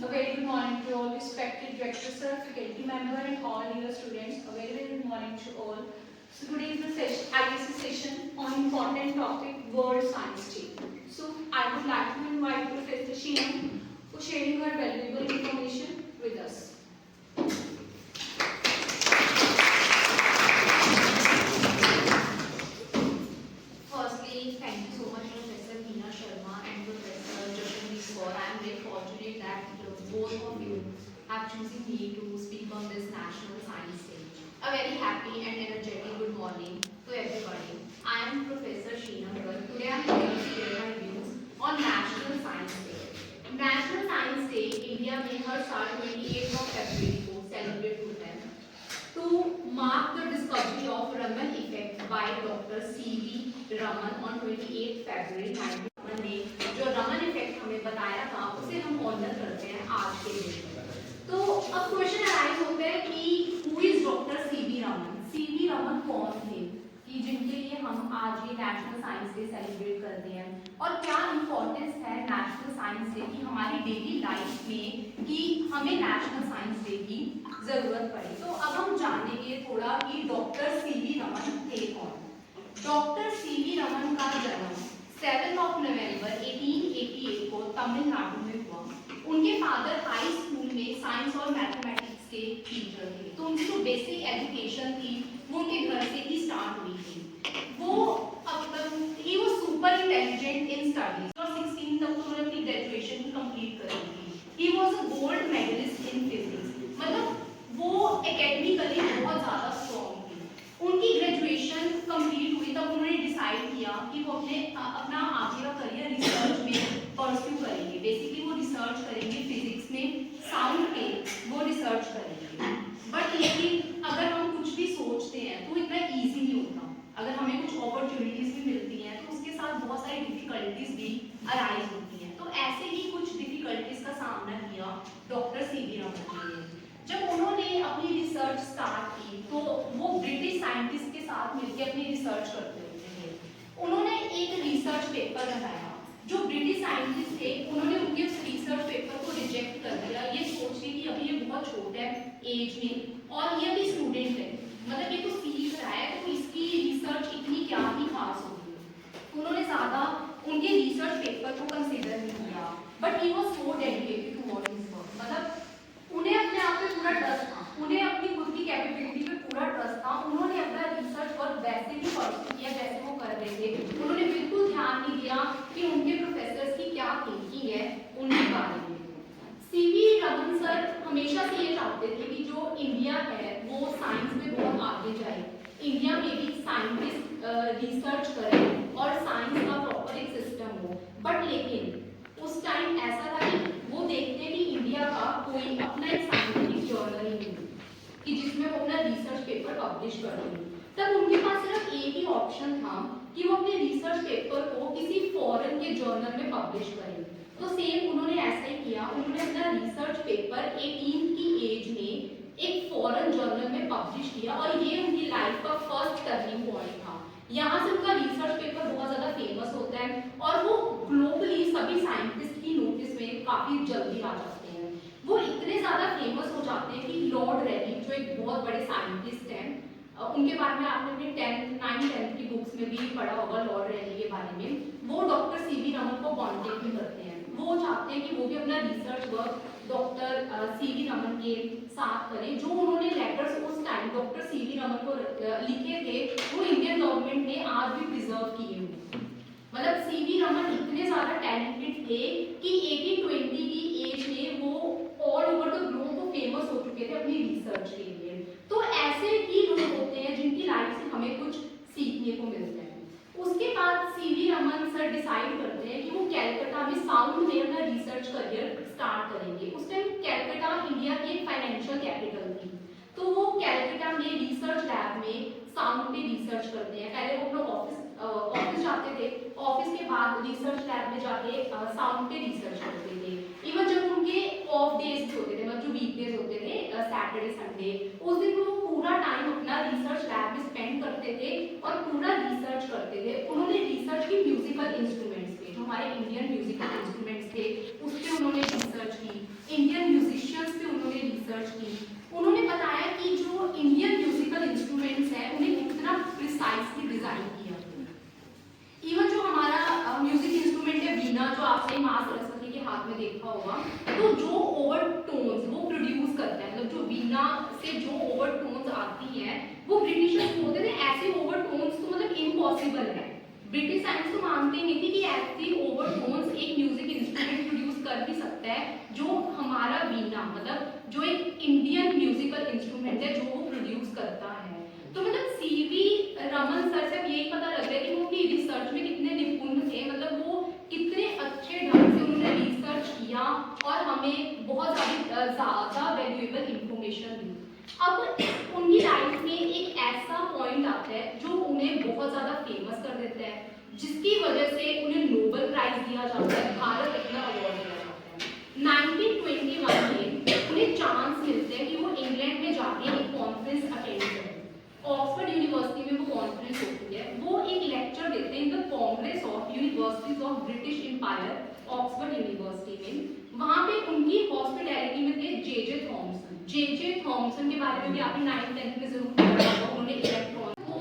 A very good morning to all respected director, sir, faculty member and all your students. A very good morning to all. So today is the session, ISC session on important topic World Science Day. So I would like to invite Professor Sheena for sharing her valuable information with us. Firstly, thank you so much, Professor Meena Sharma and Professor Jashandeep Kaur. I am very fortunate that both of you have chosen me to speak on this National Science Day. A very happy and energetic good morning to everybody. I am Professor Sheena Kaur. Today I am here to share my views on National Science Day. National Science Day India में हर साल 28 फरवरी को celebrate होता है to mark the discovery of Raman effect by Dr. C.V. Raman on 28 February 1991 ने जो Raman effect हमें बताया था उसे हम ऑनर करते हैं आज के दिन। तो अब क्वेश्चन अराइज होता है कि who is doctor C.V. Raman? C.V. Raman कौन थे कि जिनके लिए हम आज ये नेशनल साइंस डे सेलिब्रेट करते हैं और क्या इंपॉर्टेंस है नेशनल साइंस डे की हमारी डेली लाइफ में कि हमें नेशनल साइंस डे की जरूरत पड़ी। तो अब हम जानेंगे थोड़ा कि डॉक्टर C.V. रमन थे कौन। Doctor C.V. रमन का जन्म 7 नवंबर 1888 को तमिलनाडु में हुआ। उनके फादर हाई स्कूल में साइंस और मैथमेटिक्स के टीचर थे, तो उनकी जो बेसिक एजुकेशन थी वो उनके घर से ही स्टार्ट हुई थी। वो he was super intelligent in studies और 16 तक तो उन्होंने अपनी ग्रेजुएशन कंप्लीट कर ली थी। He was a gold medalist in physics, मतलब वो एकेडमिकली बहुत ज़्यादा स्ट्रॉन्ग थी। उनकी ग्रेजुएशन कंप्लीट हुई तब उन्होंने डिसाइड किया कि वो अपना आगे का करियर रिसर्च में परस्यू करेंगे। बेसिकली वो रिसर्च करेंगे फिजिक्स में, साउंड पे वो रिसर्च करेंगे। बट लेकिन अगर हम कुछ भी सोचते हैं तो इतना ईजी नहीं होता। अगर हमें कुछ अपॉर्चुनिटीज भी मिलती हैं तो उसके साथ बहुत सारी डिफिकल्टीज भी अराइज होती हैं। तो ऐसे ही कुछ डिफिकल्टीज का सामना किया डॉक्टर C.V. रमन ने। जब उन्होंने अपनी रिसर्च स्टार्ट की तो वो ब्रिटिश साइंटिस्ट के साथ मिलकर अपनी रिसर्च करते होते थे। उन्होंने एक रिसर्च पेपर बनाया। जो ब्रिटिश साइंटिस्ट थे उन्होंने उनके उस रिसर्च पेपर को रिजेक्ट कर दिया, ये सोच के कि अभी ये बहुत छोटा है एज में और ये भी स्टूडेंट है, मतलब ये तो सीख रहा है तो इसकी रिसर्च इतनी क्या ही खास होगी। उन्होंने ज़्यादा उनके रिसर्च पेपर को कंसिडर नहीं किया। But he was so dedicated towards his work, मतलब उन्हें अपने आप पे पूरा ट्रस्ट था, उन्हें अपनी खुद की कैपेबिलिटी पे पूरा ट्रस्ट था। उन्होंने अपना रिसर्च वर्क वैसे ही परस्यू किया जैसे वो कर रहे थे। उन्होंने बिल्कुल ध्यान नहीं दिया कि उनके प्रोफेसर्स की क्या थिंकिंग है उनके बारे में। C.V. रमन सर हमेशा से ये चाहते थे कि जो इंडिया है वो साइंस में बहुत आगे जाए, इंडिया में भी साइंटिस्ट रिसर्च करें और साइंस का प्रॉपर एक सिस्टम हो। बट लेकिन उस टाइम ऐसा था कि वो देखते कि इंडिया का कोई अपना एक साइंटिफिक जर्नल ही नहीं कि जिसमें वो अपना रिसर्च पेपर पब्लिश कर दें। तब उनके पास सिर्फ एक ही ऑप्शन था कि वो अपने रिसर्च पेपर को किसी फॉरेन के जर्नल में पब्लिश करें। तो सेम उन्होंने ऐसा ही किया। उन्होंने अपना रिसर्च पेपर 18 की एज में एक फॉरेन जर्नल में पब्लिश किया और ये उनकी लाइफ का फर्स्ट टर्निंग पॉइंट था। यहाँ से उनका रिसर्च पेपर बहुत ज़्यादा फेमस होता है और वो ग्लोबली सभी साइंटिस्ट की नोटिस में काफ़ी जल्दी आ जाते हैं। वो इतने ज़्यादा फेमस हो जाते हैं कि लॉर्ड रेली जो एक बहुत बड़े साइंटिस्ट हैं, उनके बारे में आपने अपनी 9th-10th की बुक्स में भी पढ़ा होगा लॉर्ड रेली के बारे में। वो डॉक्टर C.V. रमन को कॉन्टेक्ट भी करते हैं। वो चाहते हैं कि वो भी अपना research work doctor C.V. Raman के साथ करें। जो उन्होंने लेटर्स उस टाइम डॉक्टर C.V. रमन को लिखे थे वो इंडियन गवर्नमेंट ने आज भी प्रिजर्व किए हुए। मतलब C.V. रमन इतने ज़्यादा टैलेंटेड थे कि 1820 की एज में वो ऑल ओवर द ग्लोब वो फेमस हो चुके थे अपनी रिसर्च के लिए। तो ऐसे ही लोग होते हैं जिनकी लाइफ से हमें कुछ सीखने को मिलता है। उसके बाद C.V. रमन सर डिसाइड करते हैं कि वो कैलकाटा में साउंड में अपना रिसर्च करियर स्टार्ट करेंगे। उस टाइम कैलकाटा इंडिया की एक फाइनेंशियल कैपिटल थी, तो वो कैलकाटा में रिसर्च लैब में साउंड पे रिसर्च करते हैं। पहले वो अपना ऑफिस जाते थे, ऑफिस के बाद रिसर्च लैब में जाके साउंड पे रिसर्च करते थे। इवन जब उनके ऑफ डेज भी होते थे, मतलब जो वीकडेज होते थे सैटरडे संडे, उस दिन वो पूरा टाइम अपना रिसर्च लैब में स्पेंड करते थे और पूरा रिसर्च करते थे। उन्होंने रिसर्च की म्यूजिकल इंस्ट्रूमेंट्स पे, जो हमारे इंडियन म्यूजिकल इंस्ट्रूमेंट्स थे उस पर उन्होंने रिसर्च की। इंडियन से जो ओवरटोन्स आती हैं वो ब्रिटिशर्स बोलते थे ऐसे ओवरटोन्स तो मतलब इम्पॉसिबल है। ब्रिटिश साइंस तो मानते नहीं थी कि ऐसी ओवरटोन्स एक म्यूजिक इंस्ट्रूमेंट प्रोड्यूस कर भी सकता है जो हमारा वीणा मतलब जो एक इंडियन म्यूजिकल इंस्ट्रूमेंट है जो वो प्रोड्यूस करता है। तो मतलब सीवी रमन सर से यही पता लग रहा है कि वो अपनी रिसर्च में कितने निपुण थे, मतलब वो कितने अच्छे ढंग से उन्होंने रिसर्च किया और हमें बहुत ज़्यादा वैल्यूएबल इंफॉर्मेशन दी। अब उनकी लाइफ में एक ऐसा पॉइंट आता है जो उन्हें बहुत ज़्यादा फेमस कर देता है, जिसकी वजह से उन्हें नोबेल प्राइज दिया जाता है, भारत रत्न अवार्ड दिया जाता है। 1921 में उन्हें चांस मिलते हैं कि वो इंग्लैंड में जाके एक कॉन्फ्रेंस अटेंड करें। ऑक्सफोर्ड यूनिवर्सिटी में वो कॉन्फ्रेंस होती है, वो एक लेक्चर देते हैं in the Congress of Universities of British Empire, Oxford University में। वहां पे उनकी हॉस्पिटैलिटी में थे जे थॉमसन के बारे में भी आपने 9th 10th में जरूर पढ़ा होगा। उन्होंने इलेक्ट्रॉन वो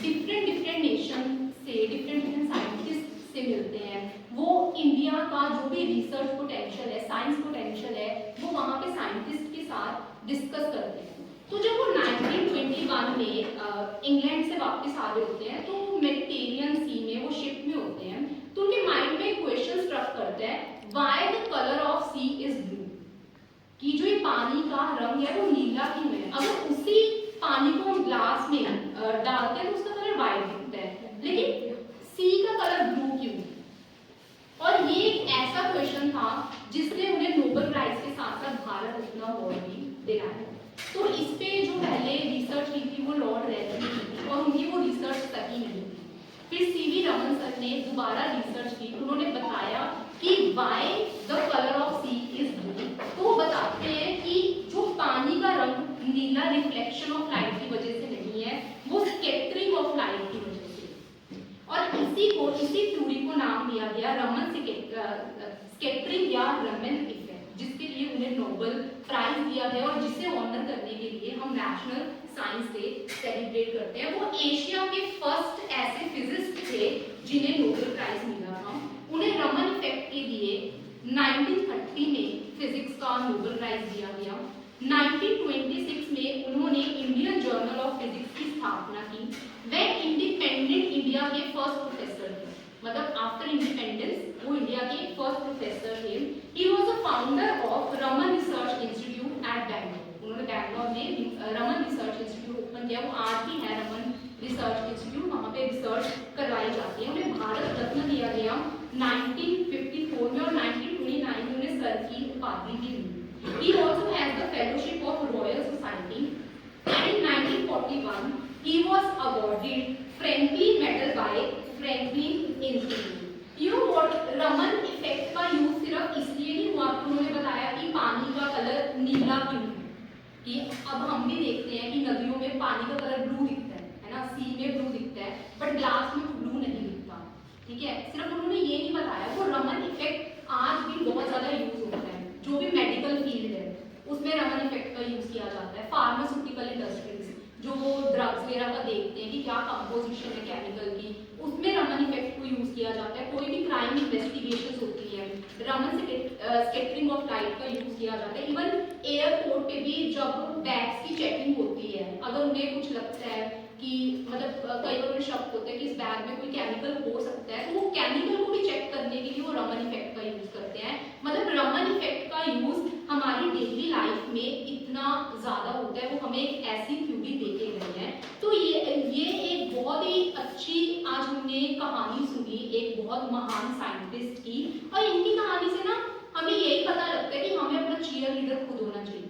डिफरेंट नेशन से डिफरेंट साइंटिस्ट से मिलते हैं, वो इंडिया का जो भी रिसर्च पोटेंशियल है, साइंस पोटेंशियल है, वो वहाँ पे साइंटिस्ट के साथ डिस्कस करते हैं। तो जब वो 1921 में इंग्लैंड से वापस आ रहे होते हैं तो मेडिटेरियन सी में वो शिप में होते हैं, तो उनके माइंड में क्वेश्चन स्ट्रक करता है, why the colour of sea is blue, कि जो ये पानी का रंग है वो नीला क्यों है। अगर उसी पानी को हम ग्लास में डालते हैं तो उसका कलर वाइट दिखता है, लेकिन सी का कलर ब्लू क्यों। और ये एक ऐसा क्वेश्चन था जिसने उन्हें नोबेल प्राइज के साथ साथ भारत रत्न अवार्ड भी दिलाया। तो इस पे जो पहले रिसर्च की थी वो लॉर्ड रेले ने की थी और उनकी वो रिसर्च सही नहीं थी। फिर सीवी रमन सर ने दोबारा रिसर्च की, उन्होंने बताया कि why the colour of sea is blue. तो वो बताते हैं कि जो पानी का रंग नीला रिफ्लेक्शन ऑफ लाइट की वजह से नहीं है, वो स्कैटरिंग ऑफ लाइट की वजह से। और इसी थ्योरी को नाम दिया गया रमन स्कैटरिंग या रमन इफेक्ट, जिसके लिए उन्हें नोबेल प्राइज दिया गया और जिसे ऑनर करने के लिए हम नेशनल साइंस डे सेलिब्रेट करते हैं। वो एशिया के फर्स्ट ऐसे फिजिस्ट थे जिन्हें नोबेल प्राइज मिला था। उन्हें रमन इफेक्ट के लिए 1930 में फिजिक्स का नोबेल प्राइज दिया गया। 1926 में उन्होंने इंडियन जर्नल ऑफ फिजिक्स की स्थापना की। वे इंडिपेंडेंट इंडिया के फर्स्ट प्रोफेसर थे, मतलब आफ्टर इंडिपेंडेंस वो इंडिया के फर्स्ट प्रोफेसर थे। ही was a founder of Raman research institute eight Bangalore. उन्होंने बैंगलोर में रमन रिसर्च इंस्टीट्यूट ओपन किया, वो आज भी है रमन रिसर्च इंस्टीट्यूट, वहाँ पे रिसर्च करवाई जाती है। उन्हें भारत रत्न दिया गया 1954 में और 1929 में उन्हें सर की उपाधि भी मिली। He also has the fellowship of Royal Society and in 1941 he was awarded Franklin Medal by Franklin Institute. You know what, Raman effect का यूज सिर्फ इसलिए नहीं हुआ कि उन्होंने बताया कि पानी का कलर नीला क्यों है, कि अब हम भी देखते हैं कि नदियों में पानी का कलर ब्लू दिखता है ना, सी में ब्लू दिखता है, बट ग्लास में ब्लू नहीं दिखता, ठीक है। सिर्फ उन्होंने ये नहीं बताया, वो रमन इफेक्ट आज भी बहुत ज्यादा यूज होता है। जो भी मेडिकल फील्ड है उसमें रमन इफेक्ट का यूज किया जाता है। फार्मास्यूटिकल इंडस्ट्रीज जो वो ड्रग्स वगैरह का देखते हैं कि क्या कंपोजिशन है केमिकल की, उसमें रमन इफेक्ट को यूज किया जाता है। कोई भी क्राइम इन्वेस्टिगेशन होती है, रमन स्कैटरिंग ऑफ लाइट का यूज किया जाता है। इवन एयरपोर्ट पे भी जब बैग्स की चेकिंग होती है, अगर उन्हें कुछ लगता है कि मतलब कई बार उन्हें शक होता है कि इस बैग में कोई केमिकल हो सकता है, तो वो केमिकल को भी चेक करने के लिए वो रमन इफेक्ट का यूज करते हैं। मतलब रमन इफेक्ट का यूज हमारी डेली लाइफ में इतना ज्यादा होता है, वो हमें एक ऐसी थ्योरी देके गए हैं। तो ये एक बहुत ही अच्छी आज हमने कहानी सुनी एक बहुत महान साइंटिस्ट की, और इनकी कहानी से ना हमें यही पता लगता है कि हमें अपना चीयर लीडर खुद होना चाहिए।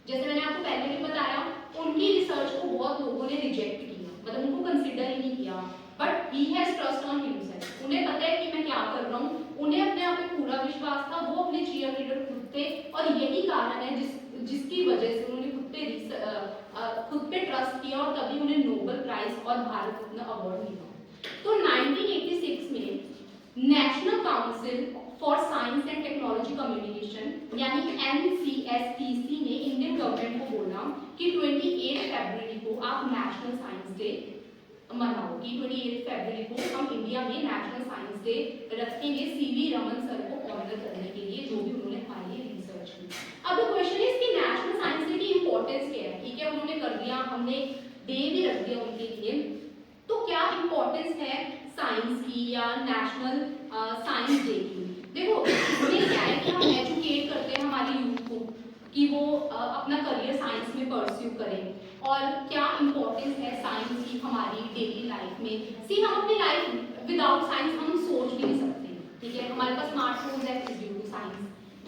जैसे मैंने आपको पहले भी बताया, उनकी रिसर्च को बहुत लोगों ने रिजेक्ट किया, मतलब उनको कंसिडर ही नहीं किया, but he has trust on himself. उन्हें पता है कि मैं क्या कर रहा हूँ, उन्हें अपने आप पे पूरा विश्वास था, वो अपने चीयर लीडर खुद थे, और यही कारण है जिसकी वजह से उन्होंने खुद पे ट्रस्ट किया और तभी उन्हें नोबेल प्राइज और भारत रत्न अवार्ड मिला। तो 1986 में national council for science and technology communication यानी NCSTC ने इंडियन गवर्नमेंट को बोला कि 28 फरवरी को आप नेशनल साइंस डे मनाओ, कि 28 फरवरी को हम इंडिया में नेशनल साइंस डे रखेंगे सीवी रमन सर को ऑनर करने के लिए, जो भी उन्होंने हमारे लिए रिसर्च की। अब द क्वेश्चन इज कि नेशनल साइंस डे की इम्पोर्टेंस क्या है, ठीक है, उन्होंने कर दिया, हमने डे भी रख दिया उनके लिए। तो क्या इम्पोर्टेंस है साइंस की या नेशनल साइंस डे की? देखो इसमें क्या है कि हम एजुकेट करते हैं हमारी यूथ को कि वो अपना करियर साइंस में परस्यू करें। और क्या इम्पोर्टेंस है साइंस की हमारी डेली लाइफ में। सी हम अपनी लाइफ विदाउट साइंस हम सोच भी नहीं सकते, ठीक है। हमारे पास स्मार्टफोन है due to science,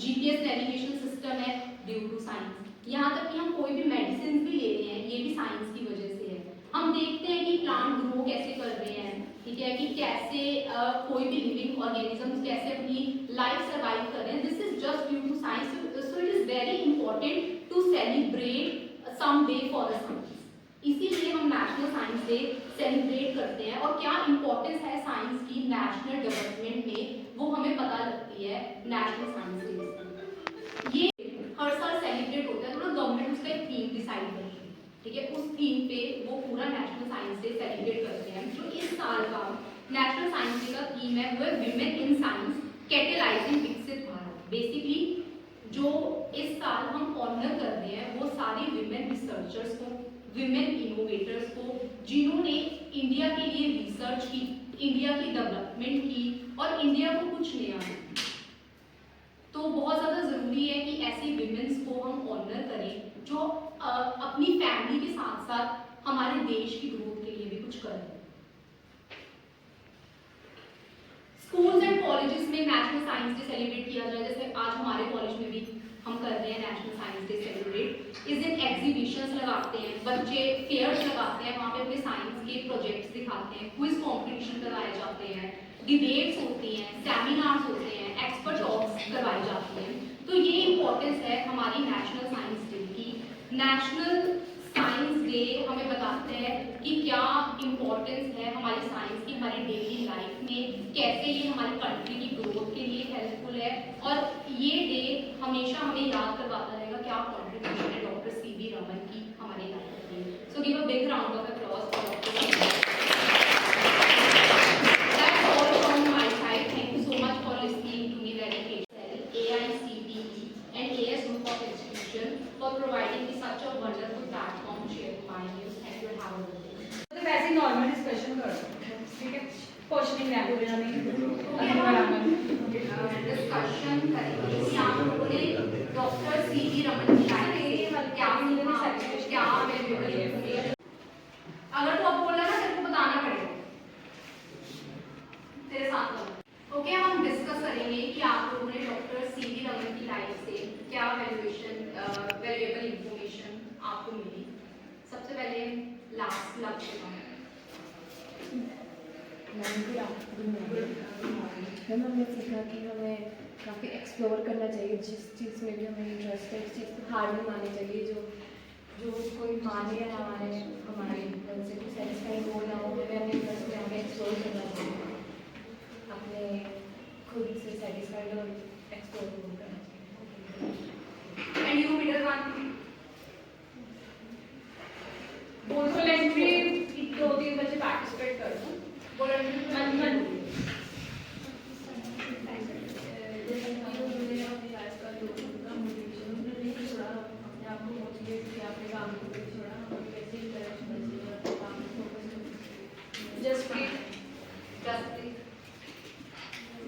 GPS navigation system है ड्यू टू साइंस, यहाँ तक कि हम कोई भी मेडिसिन भी ले रहे हैं ये भी साइंस की वजह से है। हम देखते हैं कि प्लांट ग्रो कैसे कर रहे हैं, ठीक है, कि कैसे कोई भी लिविंग ऑर्गेनिज्म कैसे अपनी लाइफ सर्वाइव कर रहे हैं, this is just due to science. So it is very important to celebrate some day for the science. इसीलिए हम नेशनल साइंस डे सेलिब्रेट करते हैं। और क्या इंपॉर्टेंस है साइंस की नेशनल डेवलपमेंट में, वो हमें पता लगती है नेशनल साइंस डे। ये हर साल सेलिब्रेट होता है, तो गवर्नमेंट उसका एक थीम डिसाइड करती है, ठीक है, उस थीम पे वो पूरा नेशनल साइंस डे सेलिब्रेट करते हैं। जो इस साल का नेशनल साइंस डे का थीम है वो है विमेन इन साइंस कैटेलाइजिंग विकसित भारत। बेसिकली जो इस साल हम ऑनर कर रहे हैं वो सारी विमेन रिसर्चर्स को, विमेन इनोवेटर्स को, जिन्होंने इंडिया के लिए रिसर्च की, इंडिया की डेवलपमेंट की और इंडिया को कुछ नया दिया। तो बहुत ज़्यादा ज़रूरी है कि ऐसी विमेन्स को हम ऑनर करें जो अपनी फैमिली के साथ साथ हमारे देश की ग्रोथ के लिए भी कुछ करें। स्कूल्स एंड कॉलेजेस में नेशनल साइंस डे सेलिब्रेट किया जाए, जैसे आज हमारे कॉलेज में भी हम कर रहे हैं नेशनल साइंस डे सेलिब्रेट। इस दिन एग्जीबिशंस लगाते हैं, बच्चे फेयर्स लगाते हैं, वहाँ पे अपने साइंस के प्रोजेक्ट्स दिखाते हैं, क्विज कॉम्पिटिशन करवाए जाते हैं, डिबेट्स होती हैं, सेमिनार्स होते हैं, एक्सपर्ट टॉक्स करवाई जाती हैं। तो ये इंपॉर्टेंस है हमारी नेशनल साइंस डे की। नेशनल साइंस डे हमें बताते हैं कि क्या इंपॉर्टेंस है हमारी साइंस की हमारी डेली लाइफ में, कैसे ये हमारी कंट्री की ग्रोथ के लिए हेल्पफुल है। और ये डे हमेशा हमें याद करवाता रहेगा क्या कॉन्ट्रीब्यूशन है डॉक्टर सीवी रमन की हमारी लाइफ में। So give a big round of applause for doctor. That's all from my side. Thank you so much for listening to me very patiently. AICTE and AS Group of Institution for providing me such a wonderful platform to share my news. Thank you and have a good day. तो वैसे normal discussion करो, ठीक है, questioning rank में discussion करेंगे कि आप लोगों ने डॉक्टर सीवी रमन की लाइफ से क्या वैल्यूएबल इंफॉर्मेशन, अगर तो अब बोला ना तेरे को बताना पड़ेगा तेरे साथ। ओके, हम डिस्कस करेंगे कि आप लोगों ने डॉक्टर सीवी रमन की लाइफ से क्या वैल्यूएबल इंफॉर्मेशन आपको मिली। सबसे पहले लास्ट लक्ष्य मैम हमने सीखा कि हमें काफ़ी एक्सप्लोर करना चाहिए, जिस चीज़ में भी हमें इंटरेस्ट है उस चीज़ को हार नहीं माननी चाहिए। जो कोई माने या ना माने, हमारे मन से कुछ सेटिस्फाइड हो ना हो, हमें अपने इंटरेस्ट में हमें एक्सप्लोर करना चाहिए, अपने खुद से सेटिस्फाइड और एक्सप्लोर करना चाहिए। एंड यू मिडल वन बोल लेट में 2-3 बच्चे पार्टिसिपेट कर दो।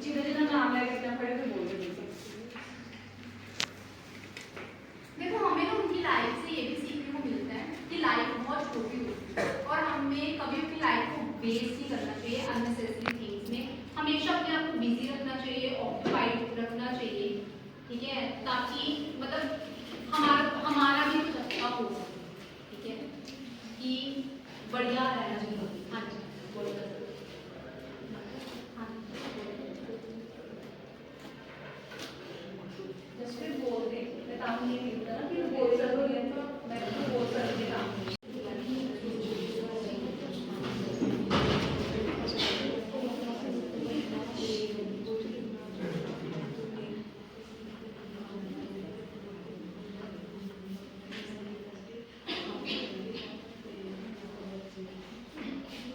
जितना नाम लेके इतना पड़े तो बोल दो। देखो हमें तो उनकी लाइफ से ये भी सीखने को मिलता है कि लाइफ बहुत छोटी होती है और हमें कभी अपनी लाइफ को वेस्ट नहीं करना चाहिए अननेसेसरी थिंग्स में। हमेशा अपने आप को बिजी रखना चाहिए, ऑक्यूपाइड रखना चाहिए, ठीक है, ताकि मतलब हमारा भी कुछ अच्छा हो सके, ठीक है, कि बढ़िया रहना चाहिए। हाँ जी बोलो। जस्ट फिर बोल दे, मैं काम नहीं मिलता ना, फिर बोल करोगे तो मैं तो बोल सकती काम।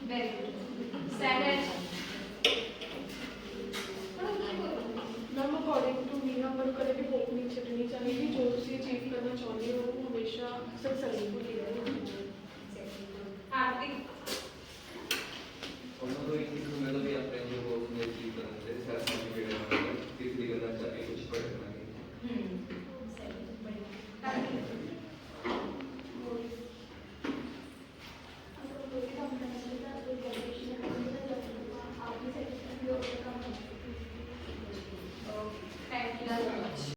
Very good. Second. Ma'am according to me ना पर कभी भी होप नहीं छड्डनी चाहिए कि जो तुम अचीव करना चाहते हो वो हमेशा सब सभी को ले रहे हैं Acting. और तो एक चीज़ मैं तो भी अपने जो वो उसमें चीज़ करना चाहिए सारा सर्टिफिकेट करना चाहिए किसी भी करना चाहिए कुछ पढ़ना नहीं सही बढ़िया